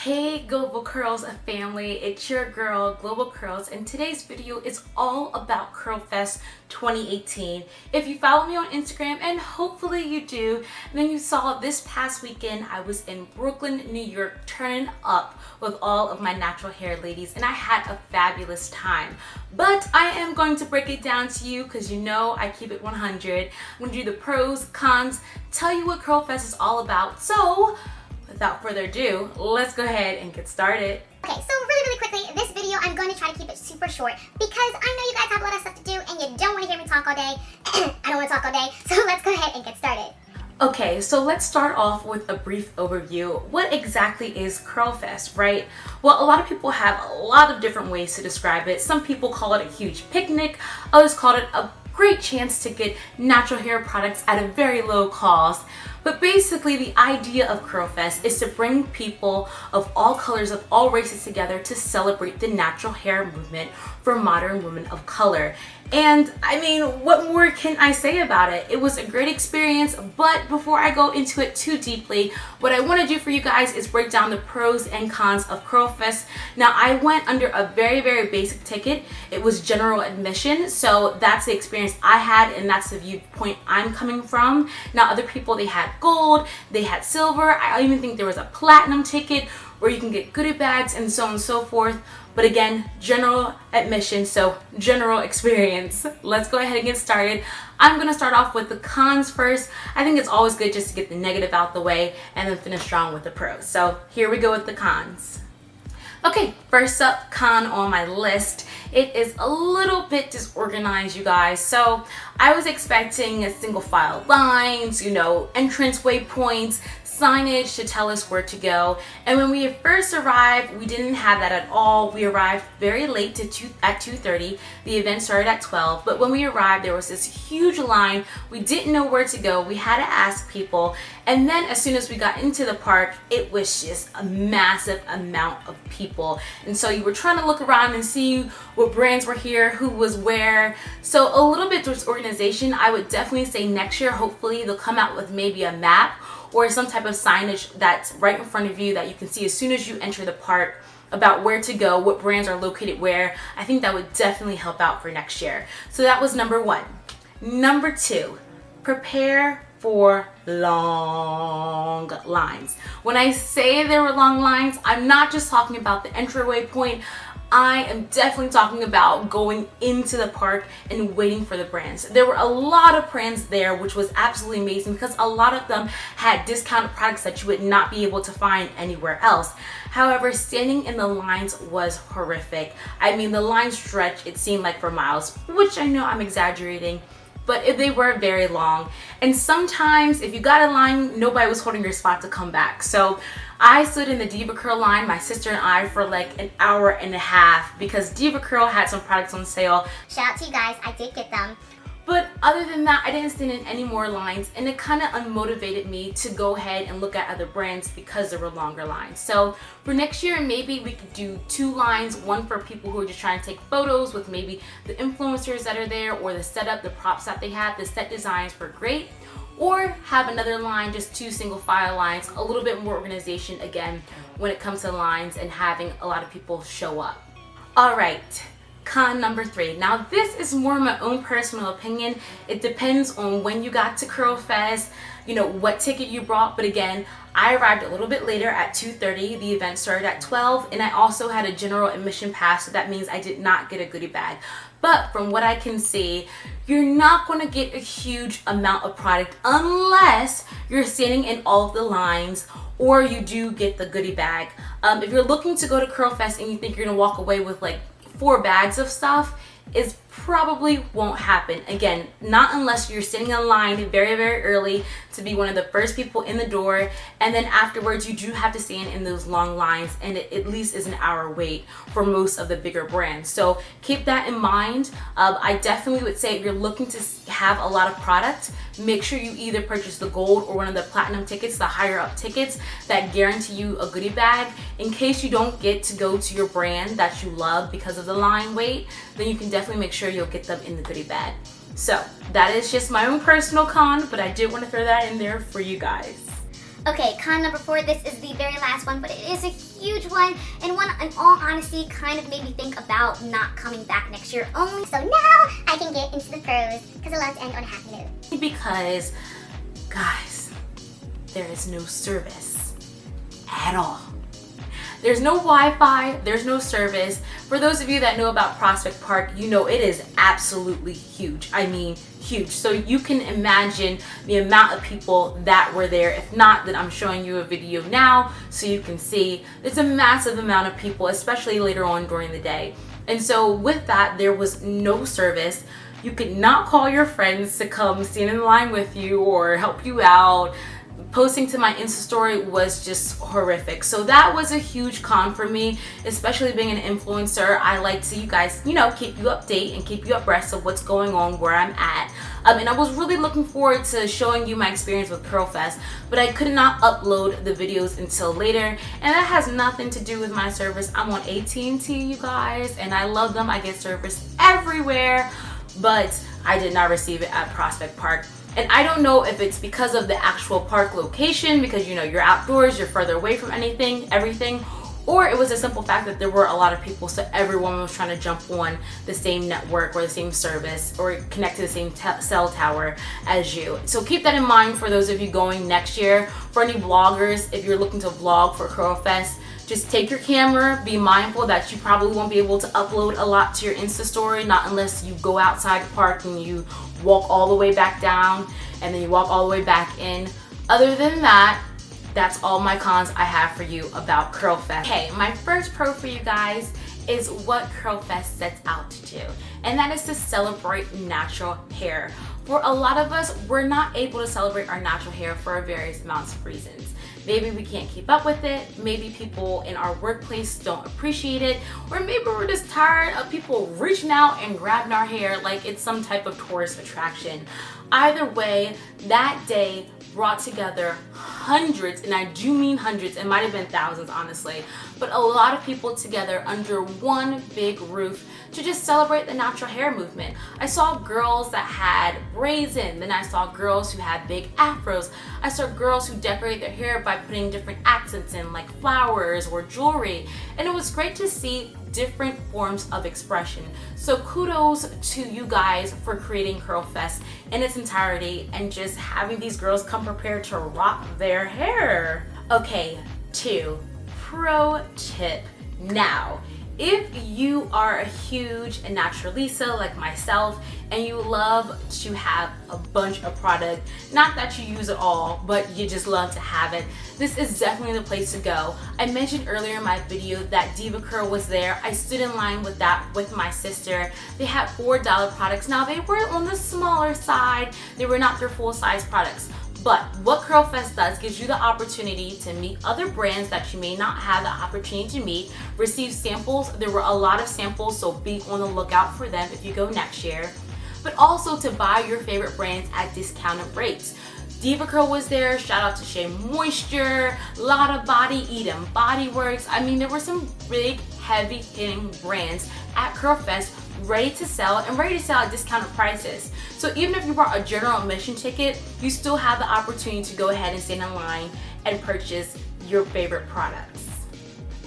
Hey Global Curls family, it's your girl Global Curls, and today's video is all about Curlfest 2018. If you follow me on Instagram, and hopefully you do, then you saw this past weekend I was in Brooklyn, New York, turning up with all of my natural hair ladies, and I had a fabulous time. But I am going to break it down to you because you know I keep it 100. I'm going to do the pros, cons, tell you what Curlfest is all about. So without further ado, let's go ahead and get started. Okay, so really quickly, this video I'm going to try to keep it super short because I know you guys have a lot of stuff to do and you don't want to hear me talk all day. I don't want to talk all day, so let's go ahead and get started. Okay, so let's start off with a brief overview. What exactly is Curlfest, right? Well, a lot of people have a lot of different ways to describe it. Some people call it a huge picnic, others call it a great chance to get natural hair products at a very low cost. But basically the idea of Curlfest is to bring people of all colors, of all races together to celebrate the natural hair movement for modern women of color. And I mean, what more can I say about it? It was a great experience, but before I go into it too deeply, what I want to do for you guys is break down the pros and cons of Curlfest. Now, I went under a very basic ticket. It was general admission, so that's the experience I had, and that's the viewpoint I'm coming from. Now, other people, they had gold, they had silver. I even think there was a platinum ticket where you can get goodie bags and so on and so forth. But again, general admission, so general experience. Let's go ahead and get started. I'm gonna start off with the cons first. I think it's always good just to get the negative out the way and then finish strong with the pros. So here we go with the cons. Okay, first up, con on my list. It is a little bit disorganized, you guys. So I was expecting a single file lines, entrance waypoints, signage to tell us where to go. And when we first arrived, we didn't have that at all. We arrived very late at 2:30. The event started at 12, but when we arrived, there was this huge line. We didn't know where to go. We had to ask people. And then as soon as we got into the park, it was just a massive amount of people. And so you were trying to look around and see what brands were here, who was where. So a little bit disorganization. I would definitely say next year, hopefully they'll come out with maybe a map or some type of signage that's right in front of you that you can see as soon as you enter the park about where to go, what brands are located where. I think that would definitely help out for next year. So that was number one. Number two, prepare for long lines. When I say there were long lines, I'm not just talking about the entryway point. I am definitely talking about going into the park and waiting for the brands. There were a lot of brands there, which was absolutely amazing because a lot of them had discounted products that you would not be able to find anywhere else. However, standing in the lines was horrific. I mean, the line stretched, it seemed like for miles, which I know I'm exaggerating, but they were very long. And sometimes if you got a line, nobody was holding your spot to come back. So I stood in the Diva Curl line, my sister and I, for like an hour and a half because Diva Curl had some products on sale. Shout out to you guys, I did get them. But other than that, I didn't stand in any more lines, and it kind of unmotivated me to go ahead and look at other brands because there were longer lines. So for next year, maybe we could do 2 lines, one for people who are just trying to take photos with maybe the influencers that are there or the setup, the props that they have. The set designs were great. Or have another line, just 2 single file lines, a little bit more organization again when it comes to lines and having a lot of people show up. All right. Con number 3. Now this is more my own personal opinion. It depends on when you got to Curlfest, what ticket you brought. But again, I arrived a little bit later at 2:30. The event started at 12, and I also had a general admission pass, so that means I did not get a goodie bag. But from what I can see, you're not going to get a huge amount of product unless you're standing in all of the lines or you do get the goodie bag. If you're looking to go to Curlfest and you think you're going to walk away with like 4 bags of stuff, is probably won't happen. Again, not unless you're sitting in line very early to be one of the first people in the door, and then afterwards you do have to stand in those long lines, and it at least is an hour wait for most of the bigger brands. So keep that in mind. I definitely would say if you're looking to have a lot of product, make sure you either purchase the gold or one of the platinum tickets, the higher up tickets that guarantee you a goodie bag. In case you don't get to go to your brand that you love because of the line wait, then you can definitely make sure you'll get them in the goodie bag. So that is just my own personal con, but I did want to throw that in there for you guys. Okay, con number 4, this is the very last one, but it is a huge one, and one, in all honesty, kind of made me think about not coming back next year only. So now I can get into the pros, because I love to end on a happy note. Because, guys, there is no service at all. There's no Wi-Fi, there's no service. For those of you that know about Prospect Park, you know it is absolutely huge. I mean, huge. So you can imagine the amount of people that were there. If not, then I'm showing you a video now so you can see. It's a massive amount of people, especially later on during the day. And so with that, there was no service. You could not call your friends to come stand in line with you or help you out. Posting to my Insta story was just horrific. So that was a huge con for me, especially being an influencer. I like to, you guys, you know, keep you update and keep you abreast of what's going on where I'm at. And I was really looking forward to showing you my experience with Curlfest, but I could not upload the videos until later. And that has nothing to do with my service. I'm on AT&T, you guys, and I love them. I get service everywhere, but I did not receive it at Prospect Park. And I don't know if it's because of the actual park location, because you know you're outdoors, you're further away from everything, or it was a simple fact that there were a lot of people, so everyone was trying to jump on the same network or the same service or connect to the same cell tower as you. So keep that in mind for those of you going next year. For any vloggers, if you're looking to vlog for Curlfest, just take your camera, be mindful that you probably won't be able to upload a lot to your Insta story, not unless you go outside the park and you walk all the way back down and then you walk all the way back in. Other than that, that's all my cons I have for you about Curlfest. Okay, my first pro for you guys is what Curlfest sets out to do, and that is to celebrate natural hair. For a lot of us, we're not able to celebrate our natural hair for various amounts of reasons. Maybe we can't keep up with it, maybe people in our workplace don't appreciate it, or maybe we're just tired of people reaching out and grabbing our hair like it's some type of tourist attraction. Either way, that day brought together hundreds, and I do mean hundreds, it might have been thousands honestly, but a lot of people together under one big roof to just celebrate the natural hair movement. I saw girls that had braids in, then I saw girls who had big afros. I saw girls who decorate their hair by putting different accents in, like flowers or jewelry, and it was great to see different forms of expression. So kudos to you guys for creating Curlfest in its entirety and just having these girls come prepared to rock their hair. Okay, 2 pro tip. Now, if you are a huge naturalista like myself and you love to have a bunch of product, not that you use it all, but you just love to have it, this is definitely the place to go. I mentioned earlier in my video that Diva Curl was there. I stood in line with that with my sister. They had $4 products. Now they were on the smaller side. They were not their full-size products. But what Curlfest does gives you the opportunity to meet other brands that you may not have the opportunity to meet, receive samples. There were a lot of samples, so be on the lookout for them if you go next year. But also to buy your favorite brands at discounted rates. Diva Curl was there, shout out to Shea Moisture, Lotta Body, Eden Body Works. I mean, there were some big, heavy hitting brands at Curlfest ready to sell and ready to sell at discounted prices. So even if you bought a general admission ticket, you still have the opportunity to go ahead and stand in line and purchase your favorite products.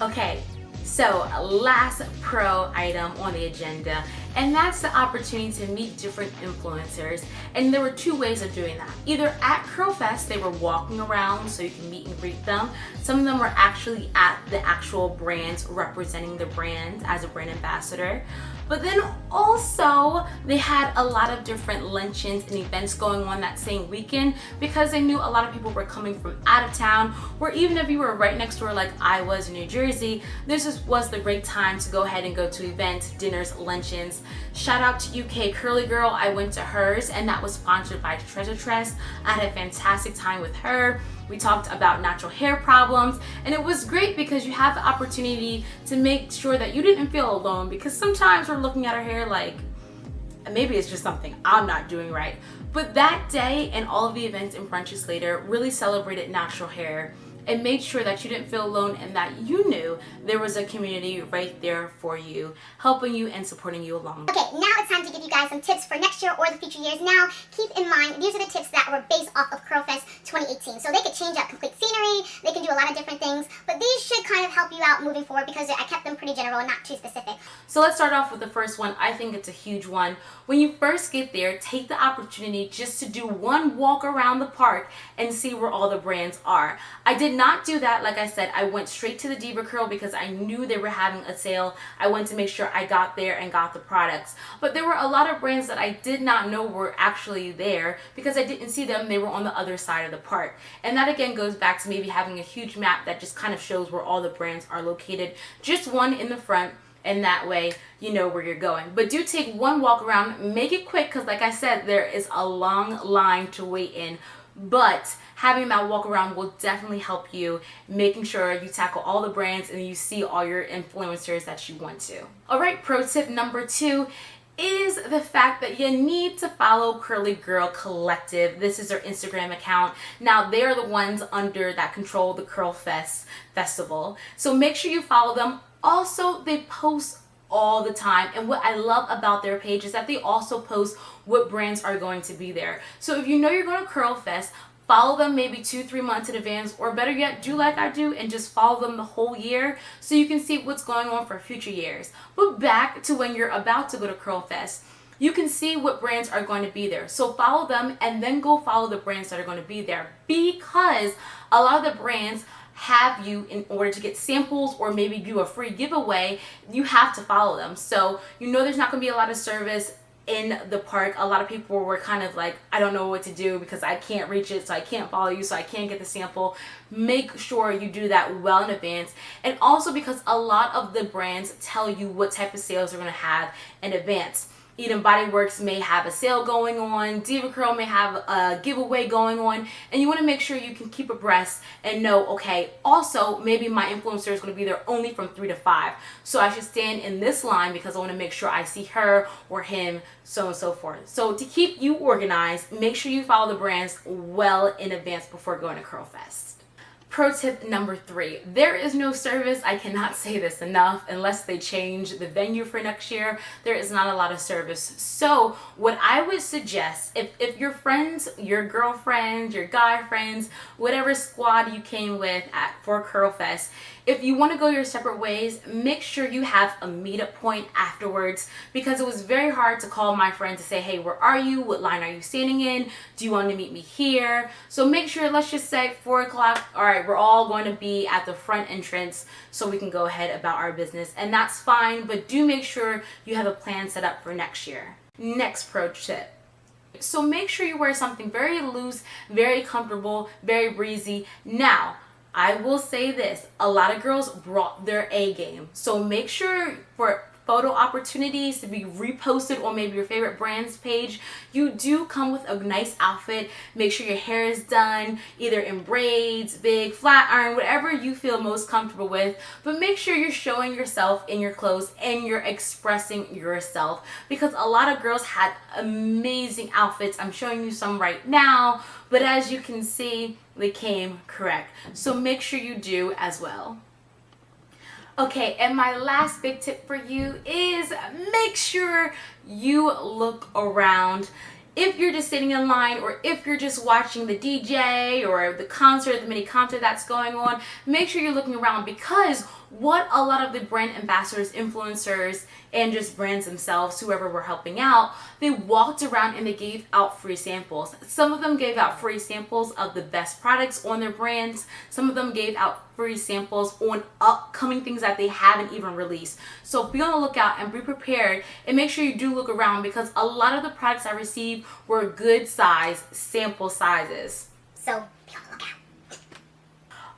Okay, so last pro item on the agenda, and that's the opportunity to meet different influencers. And there were 2 ways of doing that. Either at Curlfest, they were walking around so you can meet and greet them. Some of them were actually at the actual brands, representing the brand as a brand ambassador. But then also they had a lot of different luncheons and events going on that same weekend because they knew a lot of people were coming from out of town, or even if you were right next door like I was in New Jersey, this was the great time to go ahead and go to events, dinners, luncheons. Shout out to UK Curly Girl. I went to hers and that was sponsored by Treasure Tress. I had a fantastic time with her. We talked about natural hair problems, and it was great because you have the opportunity to make sure that you didn't feel alone, because sometimes we're looking at our hair like maybe it's just something I'm not doing right. But that day and all of the events and brunches later really celebrated natural hair. and made sure that you didn't feel alone and that you knew there was a community right there for you, helping you and supporting you along. Okay, now it's time to give you guys some tips for next year or the future years. Now, keep in mind, these are the tips that were based off of Curlfest 2018. So they could change up complete scenery, they can do a lot of different things, but these should kind of help you out moving forward because I kept them pretty general and not too specific. So let's start off with the first one. I think it's a huge one. When you first get there, take the opportunity just to do one walk around the park and see where all the brands are. I did not do that. Like I said, I went straight to the Diva Curl because I knew they were having a sale. I wanted to make sure I got there and got the products. But there were a lot of brands that I did not know were actually there because I didn't see them. They were on the other side of the park. And that again goes back to maybe having a huge map that just kind of shows where all the brands are located. Just one in the front, and that way you know where you're going. But do take one walk around, make it quick because like I said, there is a long line to wait in. But having that walk around will definitely help you, making sure you tackle all the brands and you see all your influencers that you want to. All right, pro tip number 2 is the fact that you need to follow Curly Girl Collective. This is their Instagram account. Now, they are the ones under that control the Curlfest festival. So make sure you follow them. Also, they post all the time, and what I love about their page is that they also post what brands are going to be there. So if you know you're going to Curlfest, follow them maybe 2-3 months in advance, or better yet, do like I do and just follow them the whole year so you can see what's going on for future years. But back to when you're about to go to Curlfest, you can see what brands are going to be there. So follow them and then go follow the brands that are going to be there, because a lot of the brands have you, in order to get samples or maybe do a free giveaway, you have to follow them. So you know there's not going to be a lot of service in the park. A lot of people were kind of like, I don't know what to do because I can't reach it, so I can't follow you, so I can't get the sample. Make sure you do that well in advance. And also because a lot of the brands tell you what type of sales they're going to have in advance. Eden Body Works may have a sale going on, Diva Curl may have a giveaway going on, and you want to make sure you can keep abreast and know, okay, also maybe my influencer is going to be there only from 3 to 5, so I should stand in this line because I want to make sure I see her or him, so on and so forth. So to keep you organized, make sure you follow the brands well in advance before going to Curlfest. Pro tip number 3, there is no service. I cannot say this enough. Unless they change the venue for next year, there is not a lot of service. So what I would suggest, if your friends, your girlfriends, your guy friends, whatever squad you came with for Curlfest, if you want to go your separate ways, make sure you have a meetup point afterwards, because it was very hard to call my friend to say, hey, where are you? What line are you standing in? Do you want to meet me here? So make sure, let's just say 4 o'clock, all right, we're all going to be at the front entrance so we can go ahead about our business. And that's fine, but do make sure you have a plan set up for next year. Next pro tip. So make sure you wear something very loose, very comfortable, very breezy. Now, I will say this, a lot of girls brought their A game. So make sure for photo opportunities to be reposted on maybe your favorite brand's page, you do come with a nice outfit. Make sure your hair is done, either in braids, big, flat iron, whatever you feel most comfortable with. But make sure you're showing yourself in your clothes and you're expressing yourself, because a lot of girls had amazing outfits. I'm showing you some right now, but as you can see, they came correct. So make sure you do as well. Okay, and my last big tip for you is make sure you look around. If you're just sitting in line, or if you're just watching the DJ or the concert, the mini concert that's going on, make sure you're looking around, because what a lot of the brand ambassadors, influencers, and just brands themselves, whoever were helping out, they walked around and they gave out free samples. Some of them gave out free samples of the best products on their brands. Some of them gave out free samples on upcoming things that they haven't even released. So be on the lookout and be prepared, and make sure you do look around, because a lot of the products I received were good size sample sizes. So be on the lookout.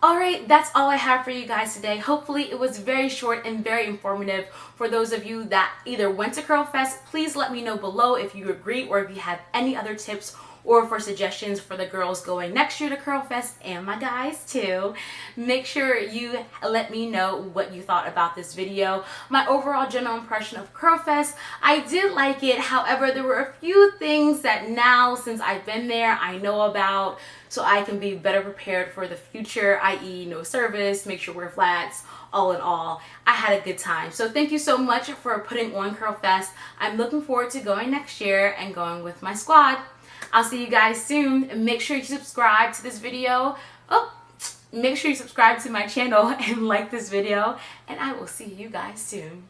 Alright, that's all I have for you guys today. Hopefully it was very short and very informative. For those of you that either went to Curlfest, please let me know below if you agree or if you have any other tips or for suggestions for the girls going next year to Curlfest and my guys too. Make sure you let me know what you thought about this video. My overall general impression of Curlfest, I did like it. However, there were a few things that now, since I've been there, I know about, so I can be better prepared for the future, i.e. no service, make sure wear flats. All in all, I had a good time. So thank you so much for putting on Curlfest. I'm looking forward to going next year and going with my squad. I'll see you guys soon. Make sure you subscribe to this video. Make sure you subscribe to my channel and like this video, and I will see you guys soon.